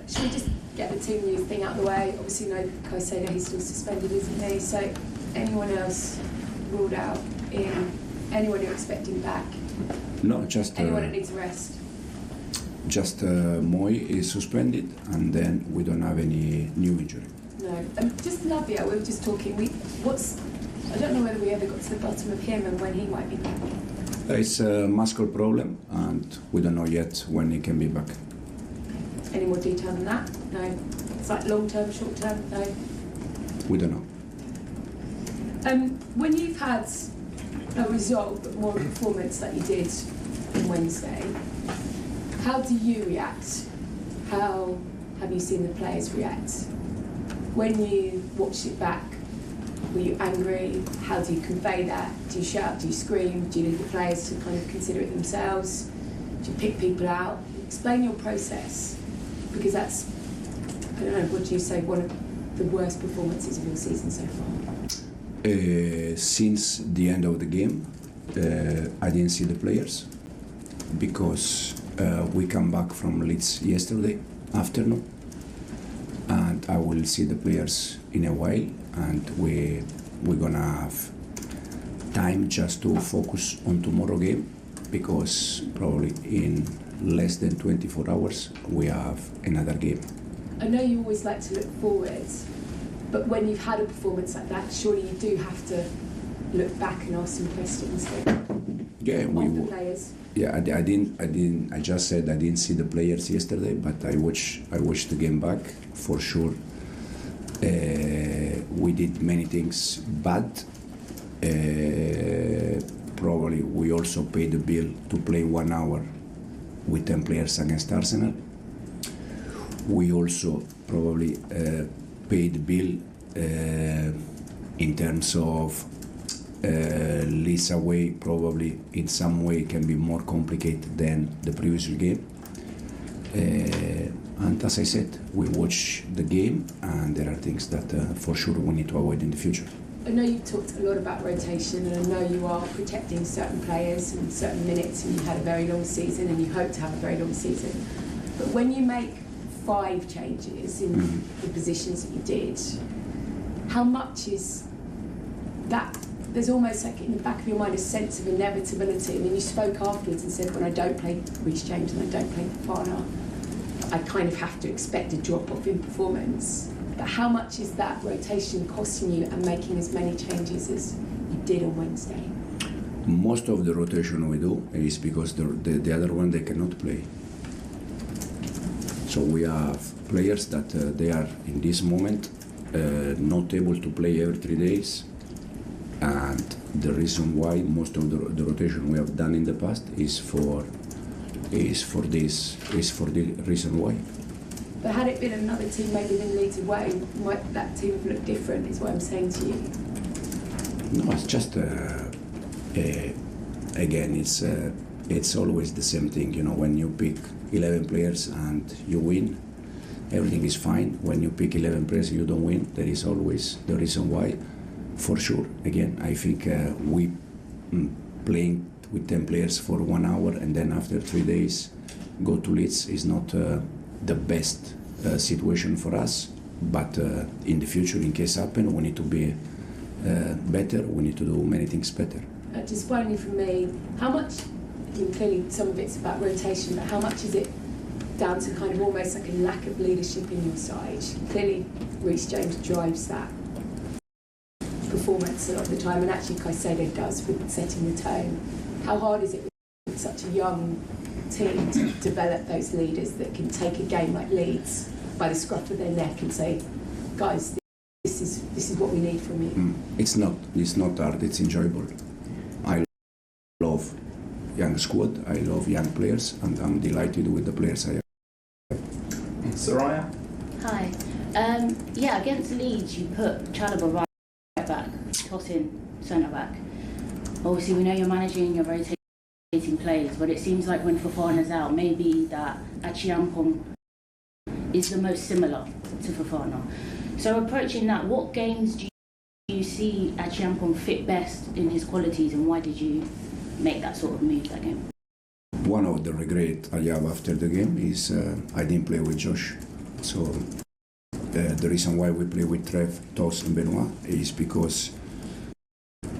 should we just get the team news thing out of the way? Obviously, no Caicedo, he's still suspended, isn't he? So, anyone else ruled out in? Anyone you're expecting back? No, just anyone that needs a rest. Just Moy is suspended, and then we don't have any new injury. No, just Lavia. We were just talking. I don't know whether we ever got to the bottom of him and when he might be back. It's a muscle problem, and we don't know yet when he can be back. Any more detail than that? No. It's like long term, short term. No. We don't know. When you've had a result, but more a performance like you did on Wednesday, how do you react? How have you seen the players react? When you watched it back, were you angry? How do you convey that? Do you shout? Do you scream? Do you leave the players to kind of consider it themselves? Do you pick people out? Explain your process, because that's, I don't know, what do you say, one of the worst performances of your season so far? Since the end of the game, I didn't see the players because we come back from Leeds yesterday afternoon, and I will see the players in a while, and we're gonna have time just to focus on tomorrow game, because probably in less than 24 hours we have another game. I know you always like to look forward, but when you've had a performance like that, surely you do have to look back and ask some questions. Yeah, the players. Yeah, I didn't. I just said I didn't see the players yesterday, but I watched the game back for sure. We did many things bad. Probably we also paid the bill to play 1 hour with 10 players against Arsenal. We also probably paid the bill in terms of Leeds away, probably in some way can be more complicated than the previous game. And as I said, we watch the game, and there are things that for sure we need to avoid in the future. I know you've talked a lot about rotation, and I know you are protecting certain players and certain minutes, and you had a very long season and you hope to have a very long season. But when you make 5 changes in the positions that you did, how much is that? There's almost like in the back of your mind a sense of inevitability. I mean, you spoke afterwards and said, when I don't play Reece James and I don't play Fofana, I kind of have to expect a drop-off in performance. But how much is that rotation costing you and making as many changes as you did on Wednesday? Most of the rotation we do is because the other one, they cannot play. So we have players that they are in this moment not able to play every 3 days. And the reason why most of the rotation we have done in the past is for the reason why. But had it been another team, maybe than Leeds away, might that team have looked different, is what I'm saying to you? No, it's just again, it's always the same thing. You know, when you pick 11 players and you win, everything is fine. When you pick 11 players and you don't win, there is always the reason why. For sure, again, I think we playing with 10 players for 1 hour and then after 3 days go to Leeds is not the best situation for us. But in the future, in case happen, we need to be better. We need to do many things better. Just finally from me, how much? I mean, clearly some of it's about rotation, but how much is it down to kind of almost like a lack of leadership in your side? Clearly, Reece James drives that performance a lot of the time, and actually Caicedo does with setting the tone. How hard is it with such a young team to develop those leaders that can take a game like Leeds by the scruff of their neck and say, guys, this is what we need from you? It's not hard, it's enjoyable. I love young squad, I love young players, and I'm delighted with the players I have. Soraya? Hi. Against Leeds, you put Chalobah right back, Tosin centre back. Obviously, we know you're managing your rotating players, but it seems like when Fofana's out, maybe that Achiampong is the most similar to Fofana. So approaching that, what games do you see Achiampong fit best in his qualities, and why did you make that sort of move that game? One of the regrets I have after the game is I didn't play with Josh. So the reason why we play with Trev, Tos and Benoit is because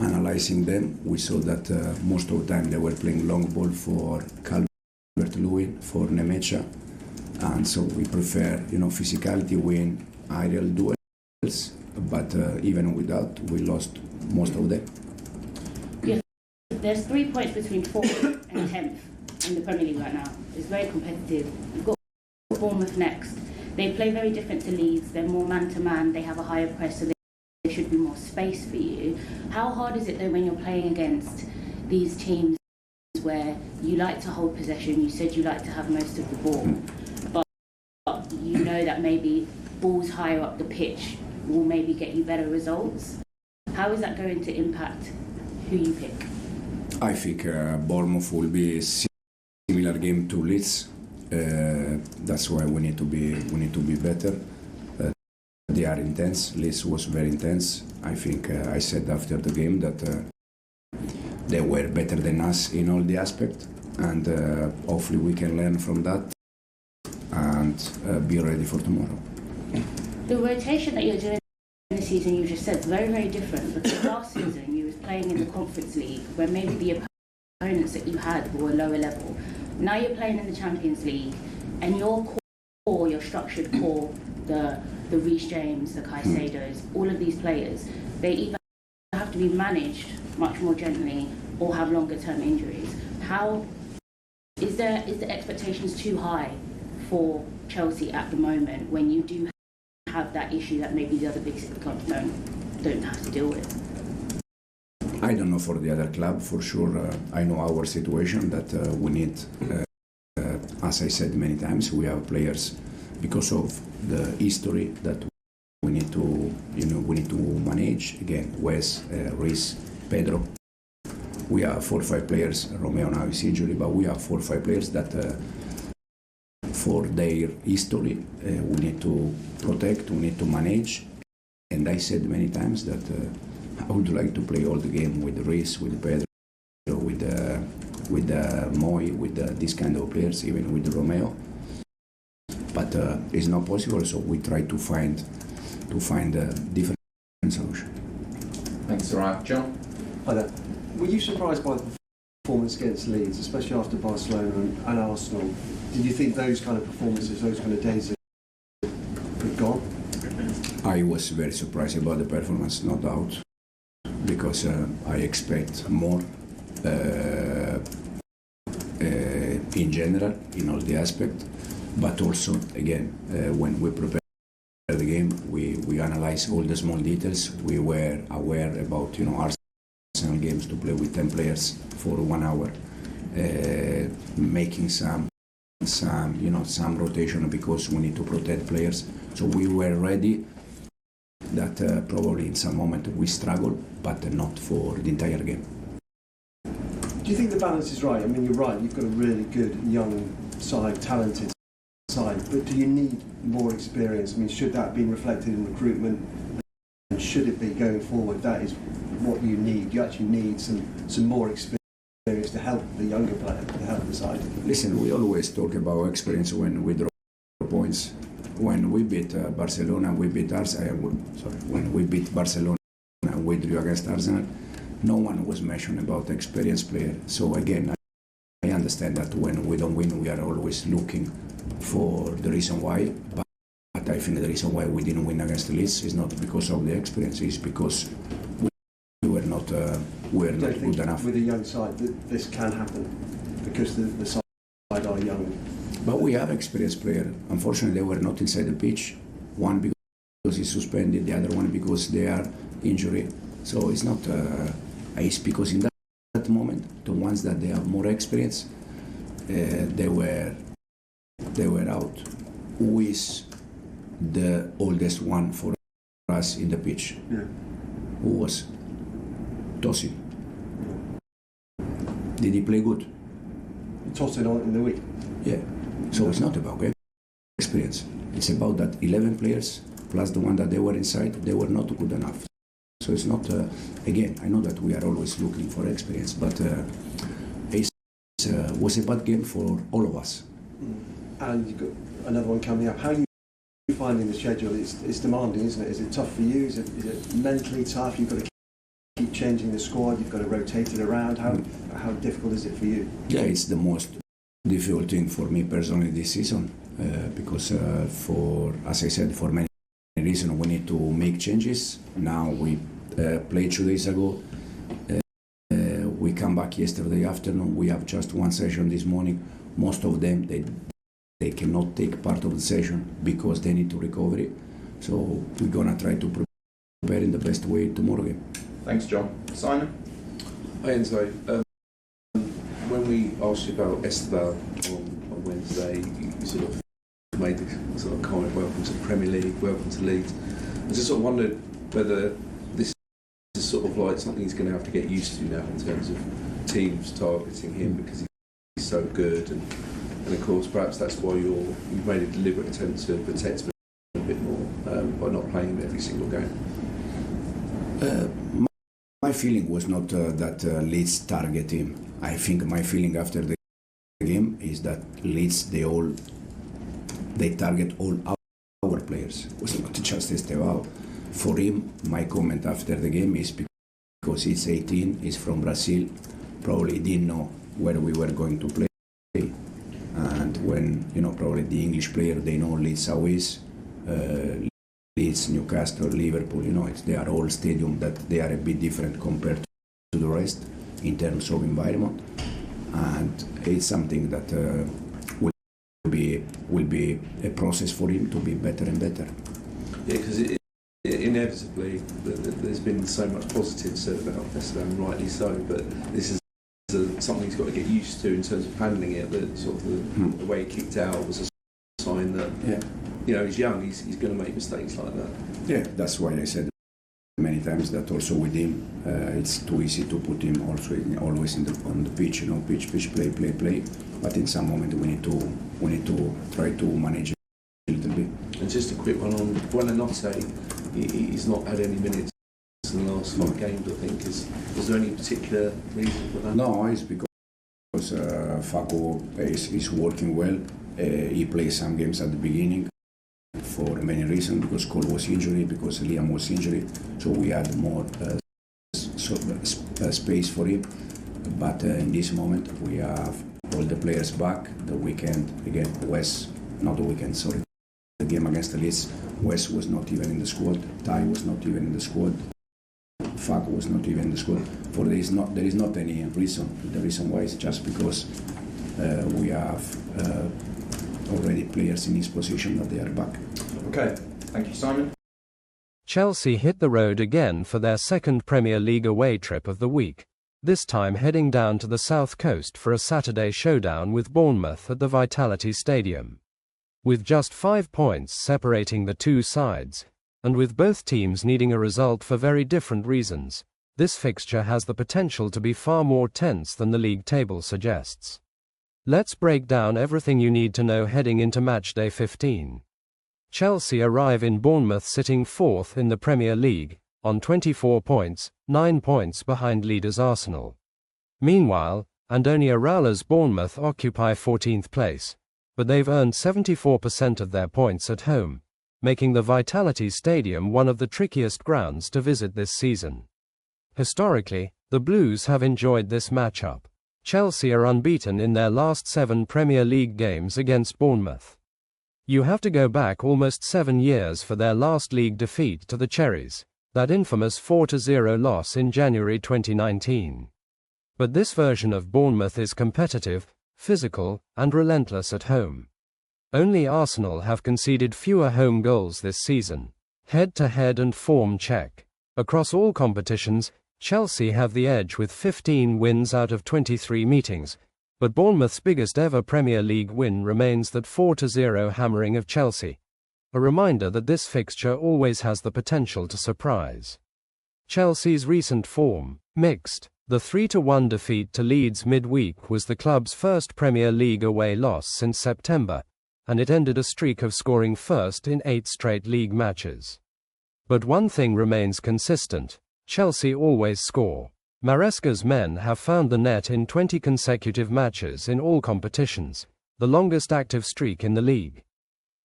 analyzing them, we saw that most of the time they were playing long ball for Calvert-Lewin, for Nemecha, and so we prefer, physicality, win aerial duels, but even with that, we lost most of them. Yeah, there's 3 points between 4th and 10th in the Premier League right now. It's very competitive. You've got Bournemouth next. They play very different to Leeds. They're more man-to-man. They have a higher press, so there should be more space for you. How hard is it though when you're playing against these teams where you like to hold possession, you said you like to have most of the ball, but you know that maybe balls higher up the pitch will maybe get you better results? How is that going to impact who you pick? I think Bournemouth will be a similar game to Leeds. That's why we need to be better. They are intense. Leeds was very intense. I think I said after the game that they were better than us in all the aspects, and hopefully we can learn from that and be ready for tomorrow. The rotation that you're doing this season, you just said, is very, very different, because last season you was playing in the Conference League where maybe the opponents that you had were lower level. Now you're playing in the Champions League, and your core, your structured core, the Reece James, the Caicedos, all of these players, they either have to be managed much more gently or have longer term injuries. How is the expectations too high for Chelsea at the moment when you do have that issue that maybe the other big six clubs don't have to deal with? I don't know for the other club, for sure. I know our situation that we need, as I said many times, we have players because of the history that we need to manage. Again, Wes, Reece, Pedro. We have 4 or 5 players. Romeo now is injured, but we have 4 or 5 players that, for their history, we need to protect, we need to manage. And I said many times that I would like to play all the game with Reece, with Pedro, with Moy, with these kind of players, even with Romeo. But it's not possible, so we try to find a different solution. Thanks, Soraya. John? Hi there. Were you surprised by the performance against Leeds, especially after Barcelona and Arsenal? Did you think those kind of performances, those kind of days had gone? I was very surprised about the performance, no doubt, because I expect more in general, in all the aspects. But also, again, when we prepare the game, we analyze all the small details. We were aware about Arsenal games to play with 10 players for 1 hour, making some rotation because we need to protect players. So we were ready. That probably in some moment we struggle, but not for the entire game. Do you think the balance is right? I mean, you're right. You've got a really good young side, talented side, but do you need more experience? I mean, should that be reflected in recruitment, and should it be going forward? That is what you need. You actually need some more experience to help the younger player, to help the side. Listen, we always talk about experience when we draw points. When we beat Barcelona, we beat Arsenal. When we beat Barcelona, we drew against Arsenal. No one was mentioned about experienced player. So again, I understand that when we don't win, we are always looking for the reason why. But I think the reason why we didn't win against Leeds is not because of the experience. It's because we were not good enough. With a young side, that this can happen because the side are young. But we have experienced players. Unfortunately, they were not inside the pitch. One because he's suspended, the other one because they are injured. So it's not. It's because in that moment, the ones that they have more experience, they were out. Who is the oldest one for us in the pitch? Yeah. Who was? Tosin. Did he play good? Tosin on in the week. Yeah. So it's not about experience. It's about that 11 players plus the one that they were inside, they were not good enough. So it's not, again, I know that we are always looking for experience, but it was a bad game for all of us. And you've got another one coming up. How are you finding the schedule? It's demanding, isn't it? Is it tough for you? Is it mentally tough? You've got to keep changing the squad. You've got to rotate it around. How difficult is it for you? Yeah, it's the most difficult thing for me personally this season because as I said, for many reasons we need to make changes. Now we played 2 days ago. We come back yesterday afternoon. We have just one session this morning. Most of them they cannot take part of the session because they need to recover it. So we're gonna try to prepare in the best way tomorrow game. Thanks, John. Simon? Hi Enzo. When we asked you about Esteban on Wednesday, you sort of made the sort of comment, welcome to the Premier League, welcome to Leeds. I just sort of wondered whether this is sort of like something he's going to have to get used to now in terms of teams targeting him because he's so good, and of course perhaps that's why you've made a deliberate attempt to protect him a bit more by not playing him every single game. My feeling was not that Leeds target him. I think my feeling after the game is that Leeds they target all our players. It was not just Esteban. For him, my comment after the game is because he's 18, he's from Brazil, probably didn't know where we were going to play. And when probably the English player, they know Leeds how is. Leeds, Newcastle, Liverpool, they are all stadiums that they are a bit different compared to the rest in terms of environment, and it's something that will be a process for him to be better and better. Yeah, because inevitably there's been so much positive said about Esteban, rightly so, but this is something he's got to get used to in terms of handling it. That sort of the way he kicked out was a sign that he's young, he's going to make mistakes like that. Yeah, that's why I said many times that also with him, it's too easy to put him also always on the pitch, pitch, play. But in some moment we need to try to manage it a little bit. And just a quick one on Buonanotte, he's not had any minutes in the last 5 games, I think. Is there any particular reason for that? No, it's because Faco is working well. He plays some games at the beginning for many reasons, because Cole was injured, because Liam was injured, so we had more space for him. But in this moment we have all the players back. The weekend again, the game against the Leeds, West was not even in the squad, Ty was not even in the squad, Faco was not even in the squad. There is not any reason. The reason why is just because we have already players in his position that they are back. Okay, thank you, Simon. Chelsea hit the road again for their second Premier League away trip of the week, this time heading down to the south coast for a Saturday showdown with Bournemouth at the Vitality Stadium. With just 5 points separating the two sides, and with both teams needing a result for very different reasons, this fixture has the potential to be far more tense than the league table suggests. Let's break down everything you need to know heading into matchday 15. Chelsea arrive in Bournemouth sitting 4th in the Premier League, on 24 points, 9 points behind leaders Arsenal. Meanwhile, Andoni Iraola's Bournemouth occupy 14th place, but they've earned 74% of their points at home, making the Vitality Stadium one of the trickiest grounds to visit this season. Historically, the Blues have enjoyed this matchup. Chelsea are unbeaten in their last 7 Premier League games against Bournemouth. You have to go back almost 7 years for their last league defeat to the Cherries, that infamous 4-0 loss in January 2019. But this version of Bournemouth is competitive, physical, and relentless at home. Only Arsenal have conceded fewer home goals this season. Head-to-head and form check. Across all competitions, Chelsea have the edge with 15 wins out of 23 meetings, but Bournemouth's biggest ever Premier League win remains that 4-0 hammering of Chelsea. A reminder that this fixture always has the potential to surprise. Chelsea's recent form, mixed. The 3-1 defeat to Leeds midweek was the club's first Premier League away loss since September, and it ended a streak of scoring first in 8 straight league matches. But one thing remains consistent: Chelsea always score. Maresca's men have found the net in 20 consecutive matches in all competitions, the longest active streak in the league.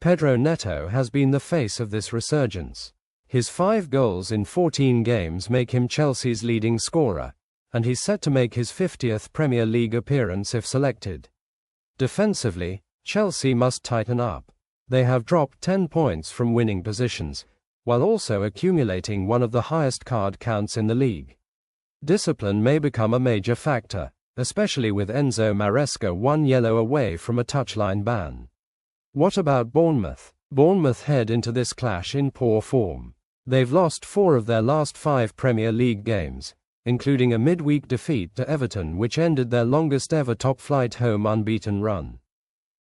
Pedro Neto has been the face of this resurgence. His 5 goals in 14 games make him Chelsea's leading scorer, and he's set to make his 50th Premier League appearance if selected. Defensively, Chelsea must tighten up. They have dropped 10 points from winning positions, while also accumulating one of the highest card counts in the league. Discipline may become a major factor, especially with Enzo Maresca 1 yellow away from a touchline ban. What about Bournemouth? Bournemouth head into this clash in poor form. They've lost 4 of their last 5 Premier League games, including a midweek defeat to Everton which ended their longest ever top-flight home unbeaten run.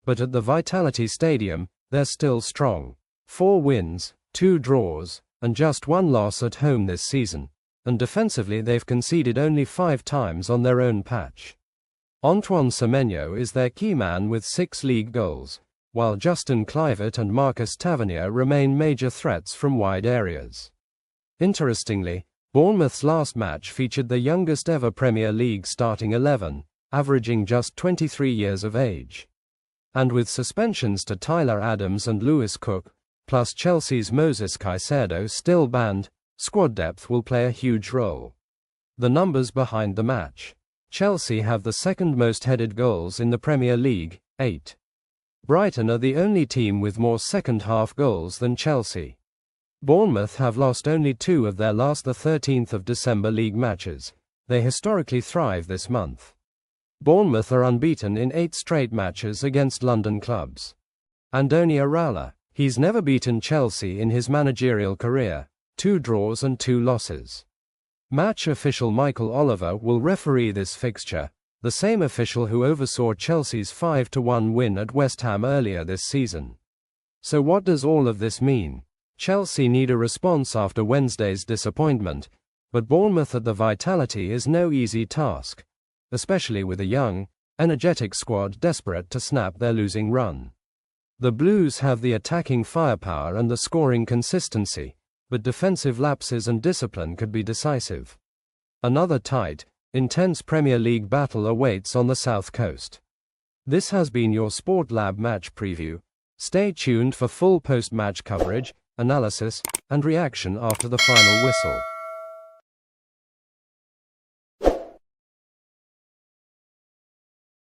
But at the Vitality Stadium, they're still strong. 4 wins, 2 draws, and just 1 loss at home this season, and defensively they've conceded only 5 times on their own patch. Antoine Semenyo is their key man with 6 league goals, while Justin Kluivert and Marcus Tavernier remain major threats from wide areas. Interestingly, Bournemouth's last match featured the youngest ever Premier League starting 11, averaging just 23 years of age. And with suspensions to Tyler Adams and Lewis Cook, plus Chelsea's Moses Caicedo still banned, squad depth will play a huge role. The numbers behind the match. Chelsea have the second most headed goals in the Premier League, 8. Brighton are the only team with more second-half goals than Chelsea. Bournemouth have lost only 2 of their last 13th of December league matches. They historically thrive this month. Bournemouth are unbeaten in 8 straight matches against London clubs. Andoni Iraola, he's never beaten Chelsea in his managerial career, 2 draws and 2 losses. Match official Michael Oliver will referee this fixture, the same official who oversaw Chelsea's 5-1 win at West Ham earlier this season. So what does all of this mean? Chelsea need a response after Wednesday's disappointment, but Bournemouth at the Vitality is no easy task, especially with a young, energetic squad desperate to snap their losing run. The Blues have the attacking firepower and the scoring consistency, but defensive lapses and discipline could be decisive. Another tight, intense Premier League battle awaits on the South Coast. This has been your Sport Lab match preview. Stay tuned for full post-match coverage, analysis, and reaction after the final whistle.